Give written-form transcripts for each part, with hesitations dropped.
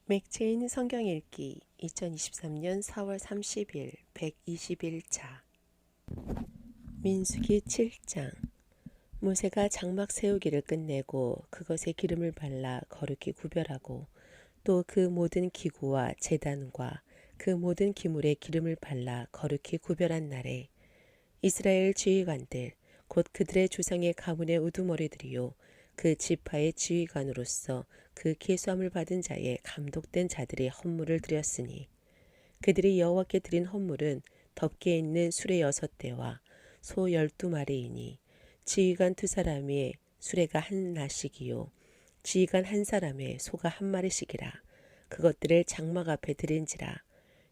맥체인 성경 읽기 2023년 4월 30일 121차 민수기 7장 모세가 장막 세우기를 끝내고 그것에 기름을 발라 거룩히 구별하고 또 그 모든 기구와 제단과 그 모든 기물에 기름을 발라 거룩히 구별한 날에 이스라엘 지휘관들 곧 그들의 조상의 가문의 우두머리들이요 그 지파의 지휘관으로서 그 계수함을 받은 자의 감독된 자들의 헌물을 드렸으니 그들이 여호와께 드린 헌물은 덮개 있는 수레 6대와 소 12마리이니 지휘관 2사람의 수레가 하나씩이요 지휘관 1사람의 소가 1마리씩이라. 그것들을 장막 앞에 드린지라.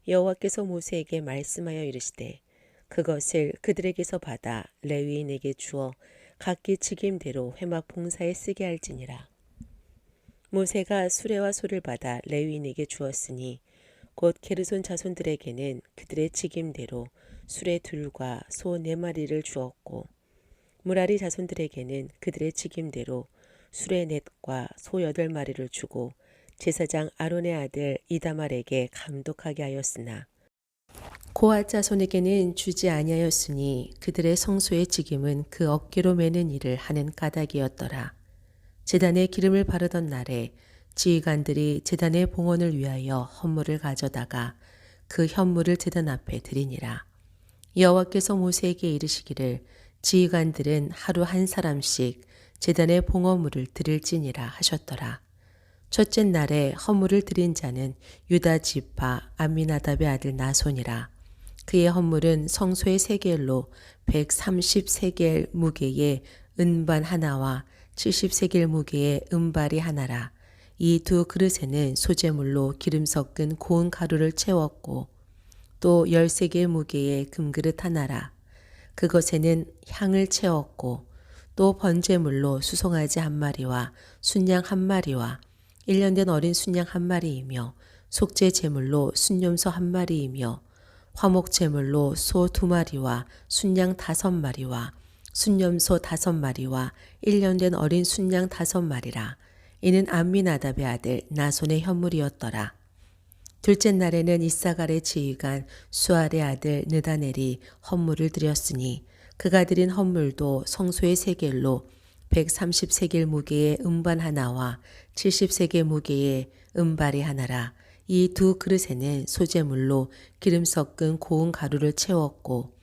여호와께서 모세에게 말씀하여 이르시되 그것을 그들에게서 받아 레위인에게 주어 각기 직임대로 회막 봉사에 쓰게 할지니라. 모세가 수레와 소를 받아 레위인에게 주었으니 곧 게르손 자손들에게는 그들의 직임대로 수레 2과 소 4마리를 주었고 무라리 자손들에게는 그들의 직임대로 수레 4과 소 8마리를 주고 제사장 아론의 아들 이다말에게 감독하게 하였으나 고앗 자손에게는 주지 아니하였으니 그들의 성소의 직임은 그 어깨로 매는 일을 하는 까닭이었더라. 제단에 기름을 바르던 날에 지휘관들이 제단의 봉헌을 위하여 헌물을 가져다가 그 현물을 제단 앞에 드리니라. 여호와께서 모세에게 이르시기를 지휘관들은 하루 1사람씩 제단의 봉헌물을 드릴지니라 하셨더라. 첫째 날에 헌물을 드린 자는 유다 지파 암미나답의 아들 나손이라. 그의 헌물은 성소의 세겔로 130세겔 무게의 은반 하나와 70세겔 무게의 은발이 하나라. 이 2 그릇에는 소재물로 기름 섞은 고운 가루를 채웠고 또 10세겔 무게의 금그릇 하나라. 그것에는 향을 채웠고 또 번제물로 수송아지 1마리와 순양 1마리와 1년 된 어린 순양 1마리이며 속죄 제물로 순염소 1마리이며 화목 제물로 소 2마리와 순양 5마리와 순염소 5마리와 1년 된 어린 순양 5마리라. 이는 암미나답의 아들 나손의 현물이었더라. 둘째 날에는 이사갈의 지휘관 수알의 아들 느다넬이 헌물을 드렸으니 그가 드린 헌물도 성소의 세겔로 130세겔 무게의 은반 하나와 70세겔 무게의 은발이 하나라. 이 2 그릇에는 소재물로 기름 섞은 고운 가루를 채웠고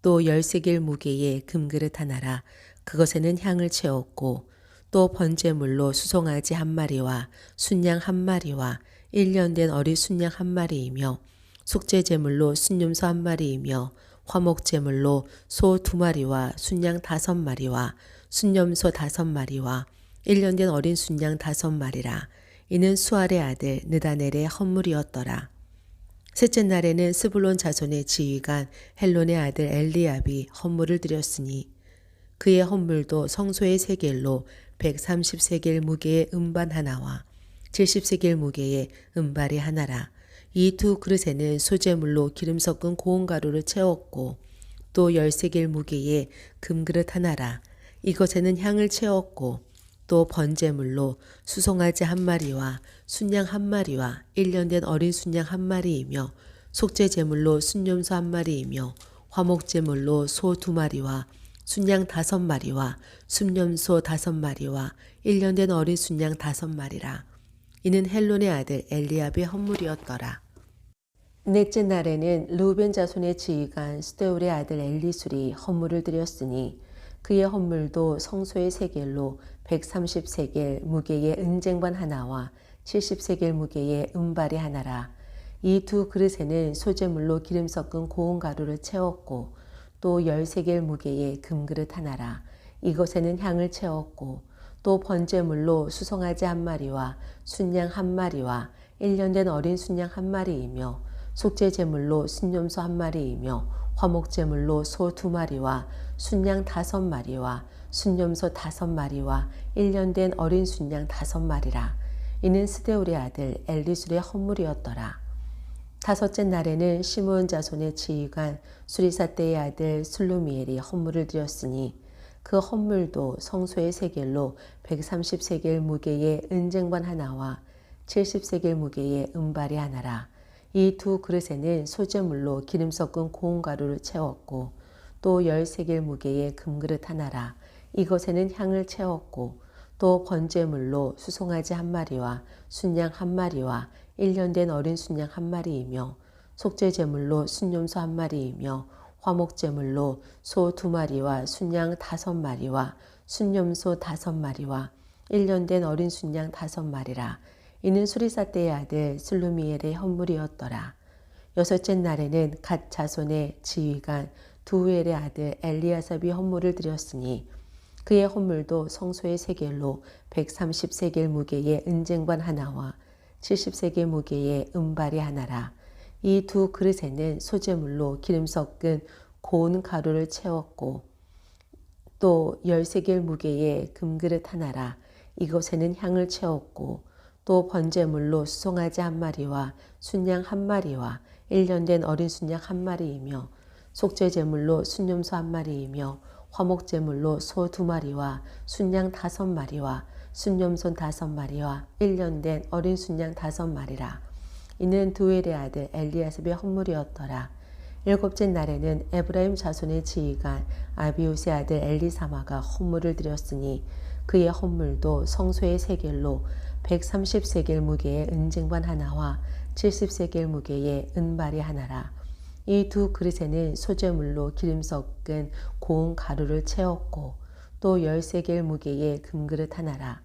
또 10세겔 무게의 금그릇 하나라. 그것에는 향을 채웠고 또 번제물로 수송아지 1마리와 순양 1마리와 1년 된 어린 순양 1마리이며 속죄제물로 순염소 1마리이며 화목제물로 소 2마리와 순양 5마리와 순염소 5마리와 1년 된 어린 순양 5마리라. 이는 수알의 아들 느다넬의 헌물이었더라. 셋째 날에는 스불론 자손의 지휘관 헬론의 아들 엘리압이 헌물을 드렸으니 그의 헌물도 성소의 세겔로 130세겔 무게의 은반 하나와 70세겔 무게의 은발이 하나라. 이 2 그릇에는 소재물로 기름 섞은 고운 가루를 채웠고 또 10세겔 무게의 금그릇 하나라. 이것에는 향을 채웠고 또 번제물로 수송아지 1마리와 순양 1마리와 1년 된 어린 순양 1마리이며 속죄제물로 순염소 1마리이며 화목제물로 소 2마리와 순양 5마리와 순염소 5마리와 1년 된 어린 순양 5마리라. 이는 헬론의 아들 엘리압의 헌물이었더라. 넷째 날에는 르우벤 자손의 지휘관 스데울의 아들 엘리술이 헌물을 드렸으니 그의 헌물도 성소의 세겔로 130세겔 무게의 은쟁반 하나와 70세겔 무게의 은발이 하나라. 이 2 그릇에는 소재물로 기름 섞은 고운 가루를 채웠고 또 10세겔 무게의 금그릇 하나라. 이것에는 향을 채웠고 또 번제물로 수송아지 1마리와 순양 1마리와 1년 된 어린 순양 1마리이며 속죄제물로 순염소 1마리이며 화목제물로 소 2마리와 순양 5마리와 순염소 5마리와 1년 된 어린 순양 5마리라. 이는 스데울의 아들 엘리술의 헌물이었더라. 다섯째 날에는 시므온 자손의 지휘관 수리사대의 아들 슬루미엘이 헌물을 드렸으니 그 헌물도 성소의 세겔로 130세겔 무게의 은쟁반 하나와 70세겔 무게의 은발이 하나라. 이 두 그릇에는 소재물로 기름 섞은 고운 가루를 채웠고 또 10세겔 무게의 금그릇 하나라. 이것에는 향을 채웠고 또 번제물로 수송아지 한 마리와 순양 한 마리와 1년 된 어린 순양 한 마리이며 속죄제물로 순염소 한 마리이며 화목제물로 소 2마리와 순양 5마리와 순염소 5마리와 1년 된 어린 순양 5마리라. 이는 수리사대의 아들 슬루미엘의 헌물이었더라. 여섯째 날에는 갓 자손의 지휘관 두우엘의 아들 엘리아삽이 헌물을 드렸으니 그의 헌물도 성소의 세겔로 130세겔 무게의 은쟁반 하나와 70세겔 무게의 은발이 하나라. 이 두 그릇에는 소재물로 기름 섞은 고운 가루를 채웠고 또 10세겔 무게의 금그릇 하나라. 이것에는 향을 채웠고 또 번제물로 수송아지 한 마리와 순양 한 마리와 1년 된 어린 순양 한 마리이며 속죄제물로 순염소 한 마리이며 화목제물로 소 2마리와 순양 5마리와 순염소 5마리와 1년 된 어린 순양 5마리라. 이는 두엘의 아들 엘리아삽의 헌물이었더라. 일곱째 날에는 에브라임 자손의 지휘관 아비우스의 아들 엘리사마가 헌물을 드렸으니 그의 헌물도 성소의 세겔로 130세겔 무게의 은쟁반 하나와 70세겔 무게의 은발이 하나라. 이 두 그릇에는 소재물로 기름 섞은 고운 가루를 채웠고 또 10세겔 무게의 금그릇 하나라.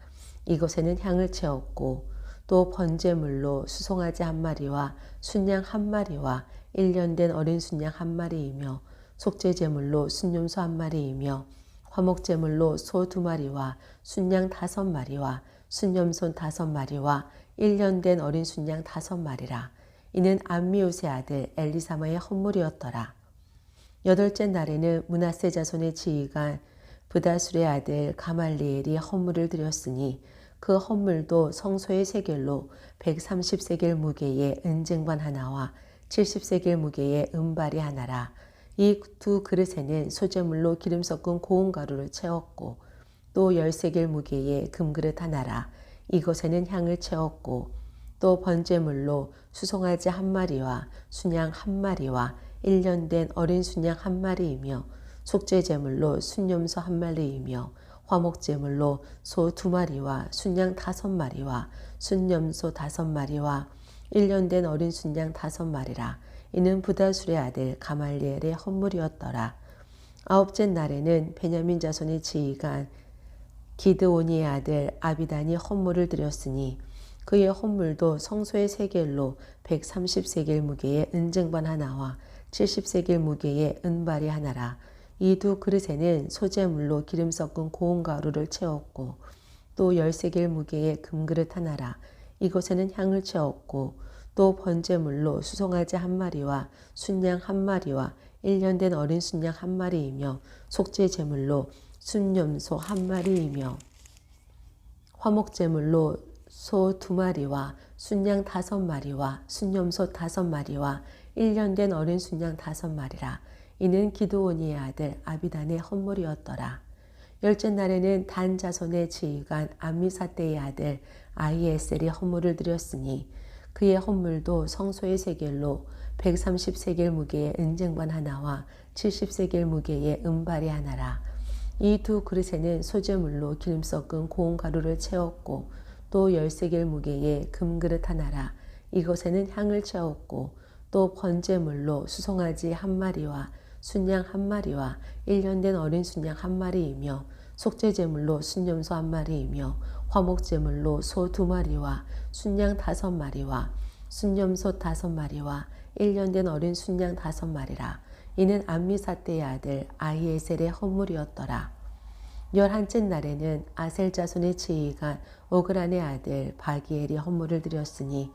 이것에는 향을 채웠고 또 번제물로 수송아지 한 마리와 순양 한 마리와 1년 된 어린 순양 한 마리이며 속죄제물로 순염소 한 마리이며 화목제물로 소 2마리와 순양 5마리와 순염소 5마리와 1년 된 어린 순양 5마리라. 이는 암미우스의 아들 엘리사마의 헌물이었더라. 여덟째 날에는 므낫세 자손의 지휘관 브다술의 아들 가말리엘이 헌물을 드렸으니 그 헌물도 성소의 세겔로 130세겔 무게의 은쟁반 하나와 70세겔 무게의 은발이 하나라. 이 두 그릇에는 소재물로 기름 섞은 고운 가루를 채웠고 또 10세겔 무게의 금그릇 하나라. 이것에는 향을 채웠고 또 번제물로 수송아지 한 마리와 순양 한 마리와 1년 된 어린 순양 한 마리이며 속죄제물로 순염소 한 마리이며 화목제물로 소 2마리와 순양 5마리와 순염소 5마리와 1년 된 어린 순양 5마리라. 이는 부다술의 아들 가말리엘의 헌물이었더라. 아홉째 날에는 베냐민 자손의 지휘관 기드오니의 아들 아비단이 헌물을 드렸으니 그의 헌물도 성소의 세겔로 130세겔 무게의 은쟁반 하나와 70세겔 무게의 은발이 하나라. 이 두 그릇에는 소재물로 기름 섞은 고운 가루를 채웠고 또 10세겔 무게의 금그릇 하나라. 이것에는 향을 채웠고 또 번제물로 수송아지 한 마리와 순양 한 마리와 1년 된 어린 순양 한 마리이며 속죄제물로 순염소 한 마리이며 화목제물로 소 2마리와 순양 5마리와 순염소 5마리와 1년 된 어린 순양 5마리라. 이는 기드오니의 아들 아비단의 헌물이었더라. 열째 날에는 단 자손의 지휘관 암미사대의 아들 아히에셀이 헌물을 드렸으니 그의 헌물도 성소의 세겔로 130세겔 무게의 은쟁반 하나와 70세겔 무게의 은발이 하나라. 이 두 그릇에는 소재물로 기름 섞은 고운 가루를 채웠고 또 10세겔 무게의 금그릇 하나라. 이것에는 향을 채웠고 또 번제물로 수송아지 한 마리와 순양 한 마리와 1년 된 어린 순양 한 마리이며 속죄제물로 순염소 한 마리이며 화목제물로 소 2마리와 순양 5마리와 순염소 5마리와 1년 된 어린 순양 5마리라. 이는 암미사대의 아들 아히에셀의 헌물이었더라. 11째 날에는 아셀 자손의 지휘관 오그란의 아들 바기엘이 헌물을 드렸으니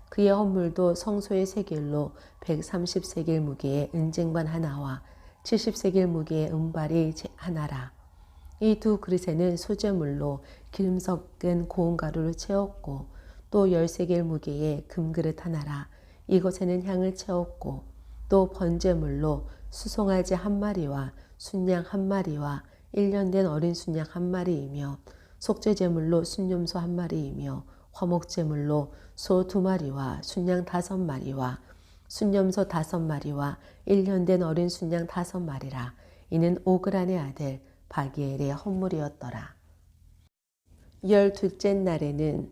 그의 헌물도 성소의 세겔로 130세겔 무게의 은쟁반 하나와 70세겔 무게의 은발이 하나라. 이 두 그릇에는 소재물로 기름 섞은 고운 가루를 채웠고 또 10세겔 무게의 금그릇 하나라. 이것에는 향을 채웠고 또 번제물로 수송아지 한 마리와 순양 한 마리와 1년 된 어린 순양 한 마리이며 속죄제물로 순염소 한 마리이며 화목제물로 소 2마리와 순양 5마리와 순염소 5마리와 1년 된 어린 순양 5마리라. 이는 오그란의 아들 바기엘의 헌물이었더라. 12째 날에는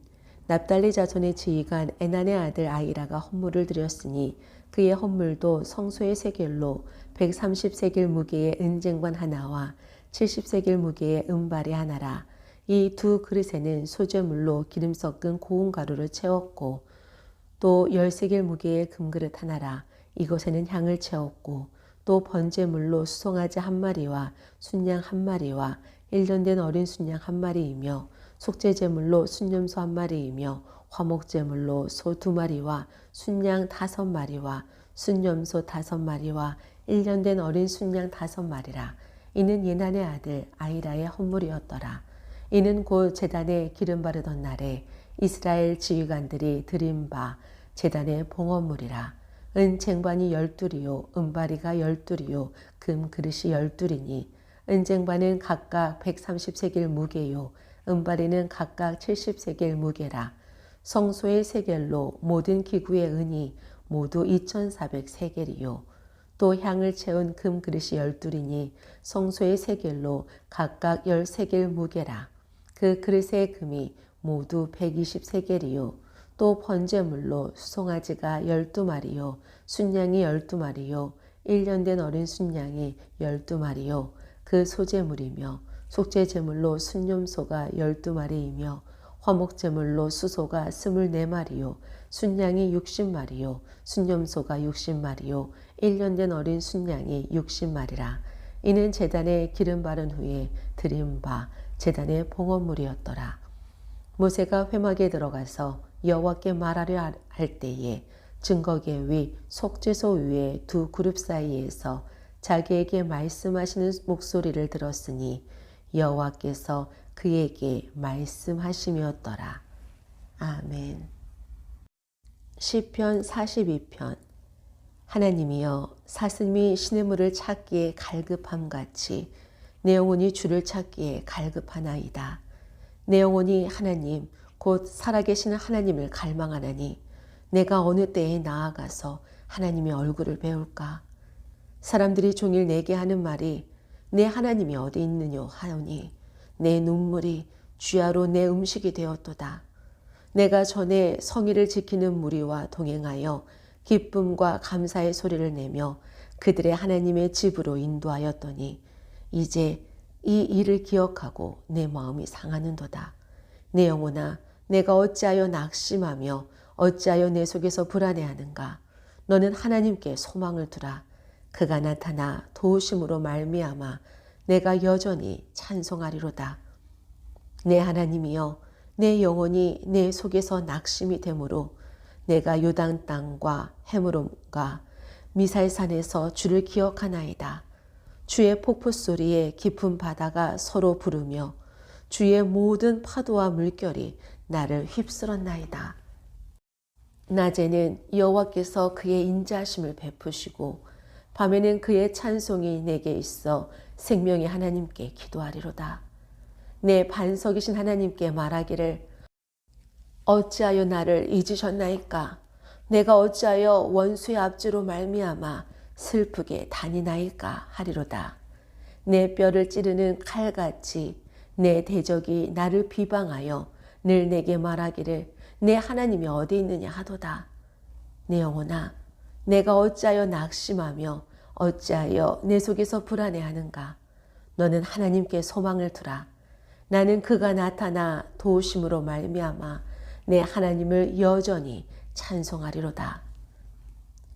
납달리 자손의 지휘관 에난의 아들 아이라가 헌물을 드렸으니 그의 헌물도 성소의 세겔로 130세겔 무게의 은쟁관 하나와 70세겔 무게의 은발이 하나라. 이 2 그릇에는 소제물로 기름 섞은 고운 가루를 채웠고 또 10세겔 무게의 금그릇 하나라. 이것에는 향을 채웠고 또 번제물로 수송아지 1마리와 순양 1마리와 1년 된 어린 순양 1마리이며 속죄제물로 순염소 1마리이며 화목제물로 소 2마리와 순양 5마리와 순염소 5마리와 1년 된 어린 순양 5마리라. 이는 예난의 아들 아이라의 헌물이었더라. 이는 곧 제단에 기름 바르던 날에 이스라엘 지휘관들이 드린 바 제단의 봉헌물이라. 은쟁반이 12이요 은바리가 12이요 금그릇이 12이니 은쟁반은 각각 130세겔 무게요 은바리는 각각 70세겔 무게라. 성소의 세겔로 모든 기구의 은이 모두 2400세겔이요 또 향을 채운 금그릇이 12이니 성소의 세겔로 각각 10세겔 무게라. 그 그릇의 금이 모두 120세겔이요 또 번제물로 수송아지가 12마리요 순양이 12마리요 1년 된 어린 순양이 12마리요 그 소제물이며 속죄제물로 순염소가 12마리이며 화목제물로 수소가 24마리요 순양이 60마리요 순염소가 60마리요 1년 된 어린 순양이 60마리라. 이는 제단에 기름 바른 후에 드린 바 제단의 봉헌물이었더라. 모세가 회막에 들어가서 여호와께 말하려 할 때에 증거계 위 속죄소 위에 2 그룹 사이에서 자기에게 말씀하시는 목소리를 들었으니 여호와께서 그에게 말씀하심이었더라. 아멘. 시편 42편. 하나님이여 사슴이 시냇물을 찾기에 갈급함같이 내 영혼이 주를 찾기에 갈급하나이다. 내 영혼이 하나님 곧 살아계시는 하나님을 갈망하나니 내가 어느 때에 나아가서 하나님의 얼굴을 배울까. 사람들이 종일 내게 하는 말이 내 하나님이 어디 있느뇨 하오니 내 눈물이 주야로 내 음식이 되었도다. 내가 전에 성의를 지키는 무리와 동행하여 기쁨과 감사의 소리를 내며 그들의 하나님의 집으로 인도하였더니 이제 이 일을 기억하고 내 마음이 상하는도다. 내 영혼아 내가 어찌하여 낙심하며 어찌하여 내 속에서 불안해하는가. 너는 하나님께 소망을 두라. 그가 나타나 도우심으로 말미암아 내가 여전히 찬송하리로다. 내 하나님이여 내 영혼이 내 속에서 낙심이 되므로 내가 요단 땅과 헤므론과 미살산에서 주를 기억하나이다. 주의 폭포 소리에 깊은 바다가 서로 부르며 주의 모든 파도와 물결이 나를 휩쓸었나이다. 낮에는 여호와께서 그의 인자하심을 베푸시고 밤에는 그의 찬송이 내게 있어 생명의 하나님께 기도하리로다. 내 반석이신 하나님께 말하기를 어찌하여 나를 잊으셨나이까. 내가 어찌하여 원수의 압제로 말미암아 슬프게 다니나이까 하리로다. 내 뼈를 찌르는 칼같이 내 대적이 나를 비방하여 늘 내게 말하기를 내 하나님이 어디 있느냐 하도다. 내 영혼아 내가 어찌하여 낙심하며 어찌하여 내 속에서 불안해하는가. 너는 하나님께 소망을 두라. 나는 그가 나타나 도우심으로 말미암아 내 하나님을 여전히 찬송하리로다.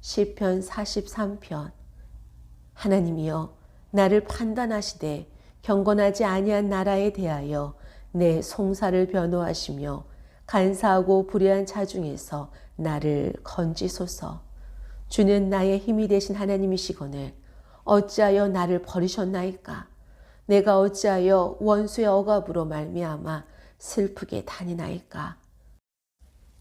시편 43편. 하나님이여 나를 판단하시되 경건하지 아니한 나라에 대하여 내 송사를 변호하시며 간사하고 불의한 자 중에서 나를 건지소서. 주는 나의 힘이 되신 하나님이시거늘 어찌하여 나를 버리셨나이까. 내가 어찌하여 원수의 억압으로 말미암아 슬프게 다니나이까.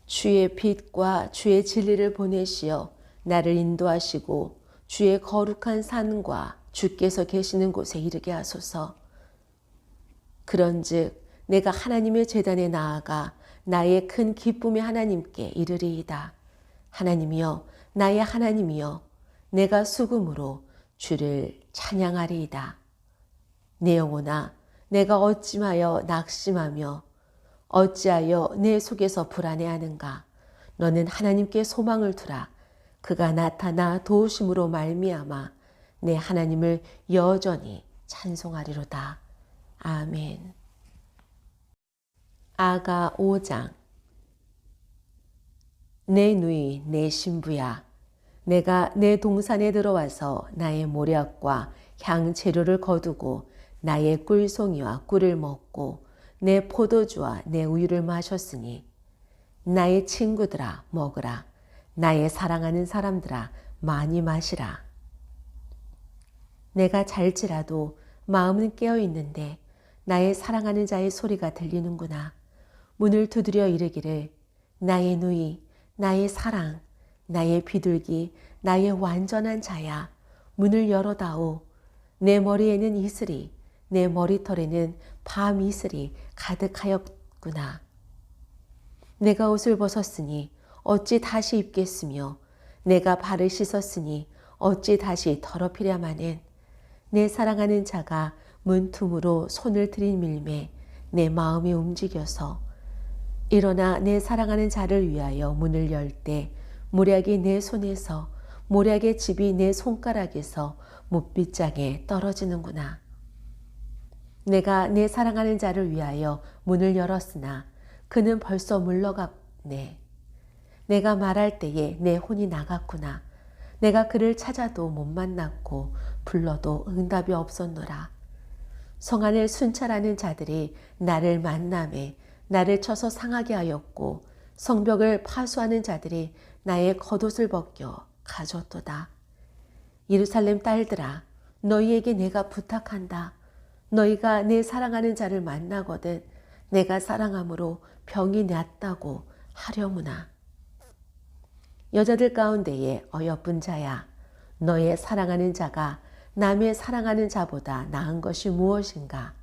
주의 빛과 주의 진리를 보내시어 나를 인도하시고 주의 거룩한 산과 주께서 계시는 곳에 이르게 하소서. 그런즉 내가 하나님의 제단에 나아가 나의 큰 기쁨의 하나님께 이르리이다. 하나님이여, 나의 하나님이여, 내가 수금으로 주를 찬양하리이다. 내 영혼아, 내가 어찌하여 낙심하며 어찌하여 내 속에서 불안해하는가. 너는 하나님께 소망을 두라. 그가 나타나 도우심으로 말미암아 내 하나님을 여전히 찬송하리로다. 아멘. 아가 5장. 내 누이 내 신부야, 내가 내 동산에 들어와서 나의 모략과 향 재료를 거두고 나의 꿀송이와 꿀을 먹고 내 포도주와 내 우유를 마셨으니 나의 친구들아 먹으라. 나의 사랑하는 사람들아 많이 마시라. 내가 잘지라도 마음은 깨어 있는데 나의 사랑하는 자의 소리가 들리는구나. 문을 두드려 이르기를 나의 누이, 나의 사랑, 나의 비둘기, 나의 완전한 자야. 문을 열어다오. 내 머리에는 이슬이, 내 머리털에는 밤 이슬이 가득하였구나. 내가 옷을 벗었으니 어찌 다시 입겠으며 내가 발을 씻었으니 어찌 다시 더럽히랴마는. 내 사랑하는 자가 문틈으로 손을 들이밀매 내 마음이 움직여서 일어나 내 사랑하는 자를 위하여 문을 열 때 모략이 내 손에서 모략의 집이 내 손가락에서 못빗장에 떨어지는구나. 내가 내 사랑하는 자를 위하여 문을 열었으나 그는 벌써 물러갔네. 내가 말할 때에 내 혼이 나갔구나. 내가 그를 찾아도 못 만났고 불러도 응답이 없었노라. 성안을 순찰하는 자들이 나를 만남에 나를 쳐서 상하게 하였고 성벽을 파수하는 자들이 나의 겉옷을 벗겨 가졌도다. 예루살렘 딸들아, 너희에게 내가 부탁한다. 너희가 내 사랑하는 자를 만나거든 내가 사랑함으로 병이 낫다고 하려무나. 여자들 가운데에 어여쁜 자야, 너의 사랑하는 자가 남의 사랑하는 자보다 나은 것이 무엇인가?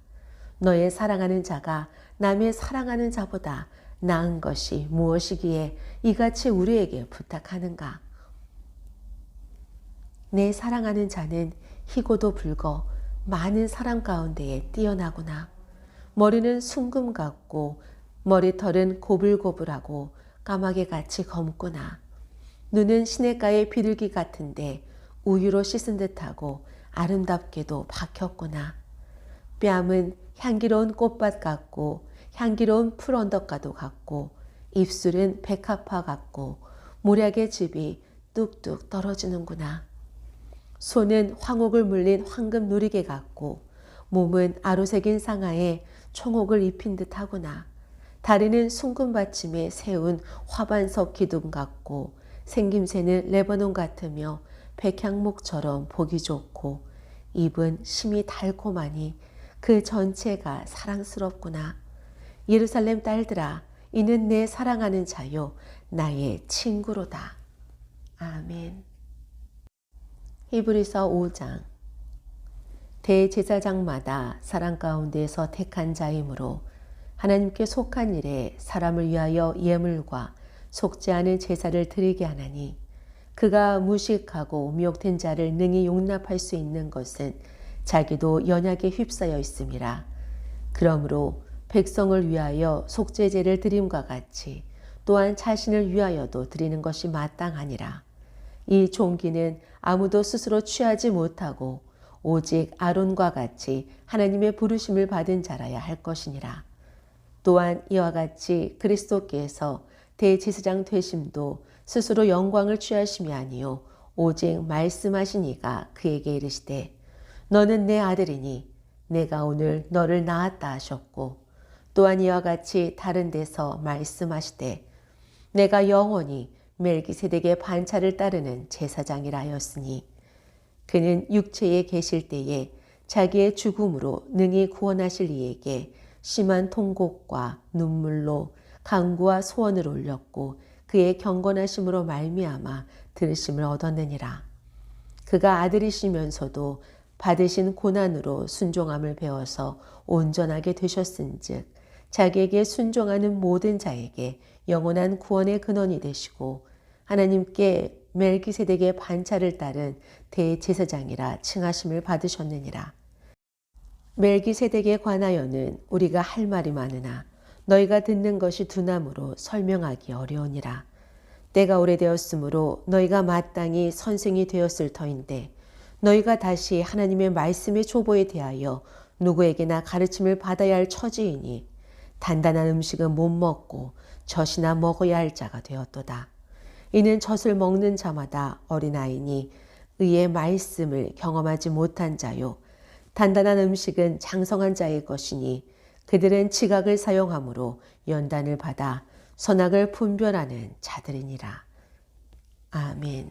너의 사랑하는 자가 남의 사랑하는 자보다 나은 것이 무엇이기에 이같이 우리에게 부탁하는가? 내 사랑하는 자는 희고도 붉어 많은 사람 가운데에 뛰어나구나. 머리는 순금 같고 머리털은 고불고불하고 까마귀 같이 검구나. 눈은 시냇가의 비둘기 같은데 우유로 씻은 듯하고 아름답게도 박혔구나. 뺨은 향기로운 꽃밭 같고 향기로운 풀 언덕가도 같고 입술은 백합화 같고 모략의 즙이 뚝뚝 떨어지는구나. 손은 황옥을 물린 황금 누리개 같고 몸은 아로새긴 상아에 총옥을 입힌 듯 하구나. 다리는 숭금 받침에 세운 화반석 기둥 같고 생김새는 레바논 같으며 백향목처럼 보기 좋고 입은 심이 달콤하니 그 전체가 사랑스럽구나. 예루살렘 딸들아, 이는 내 사랑하는 자요 나의 친구로다. 아멘. 히브리서 5장. 대제사장마다 사랑 가운데서 택한 자이므로 하나님께 속한 일에 사람을 위하여 예물과 속지 않은 제사를 드리게 하나니 그가 무식하고 미혹된 자를 능히 용납할 수 있는 것은 자기도 연약에 휩싸여 있음이라. 그러므로 백성을 위하여 속죄제를 드림과 같이 또한 자신을 위하여도 드리는 것이 마땅하니라. 이 종기는 아무도 스스로 취하지 못하고 오직 아론과 같이 하나님의 부르심을 받은 자라야 할 것이니라. 또한 이와 같이 그리스도께서 대제사장 되심도 스스로 영광을 취하심이 아니요 오직 말씀하신 이가 그에게 이르시되 너는 내 아들이니 내가 오늘 너를 낳았다 하셨고 또한 이와 같이 다른 데서 말씀하시되 내가 영원히 멜기세덱의 반차를 따르는 제사장이라 하였으니 그는 육체에 계실 때에 자기의 죽음으로 능히 구원하실 이에게 심한 통곡과 눈물로 간구와 소원을 올렸고 그의 경건하심으로 말미암아 들으심을 얻었느니라. 그가 아들이시면서도 받으신 고난으로 순종함을 배워서 온전하게 되셨은즉 자기에게 순종하는 모든 자에게 영원한 구원의 근원이 되시고 하나님께 멜기세덱의 반차를 따른 대제사장이라 칭하심을 받으셨느니라. 멜기세덱에 관하여는 우리가 할 말이 많으나 너희가 듣는 것이 두나무로 설명하기 어려우니라. 때가 오래되었으므로 너희가 마땅히 선생이 되었을 터인데 너희가 다시 하나님의 말씀의 조보에 대하여 누구에게나 가르침을 받아야 할 처지이니 단단한 음식은 못 먹고 젖이나 먹어야 할 자가 되었도다. 이는 젖을 먹는 자마다 어린아이니 의의 말씀을 경험하지 못한 자요. 단단한 음식은 장성한 자의 것이니 그들은 지각을 사용함으로 연단을 받아 선악을 분별하는 자들이니라. 아멘.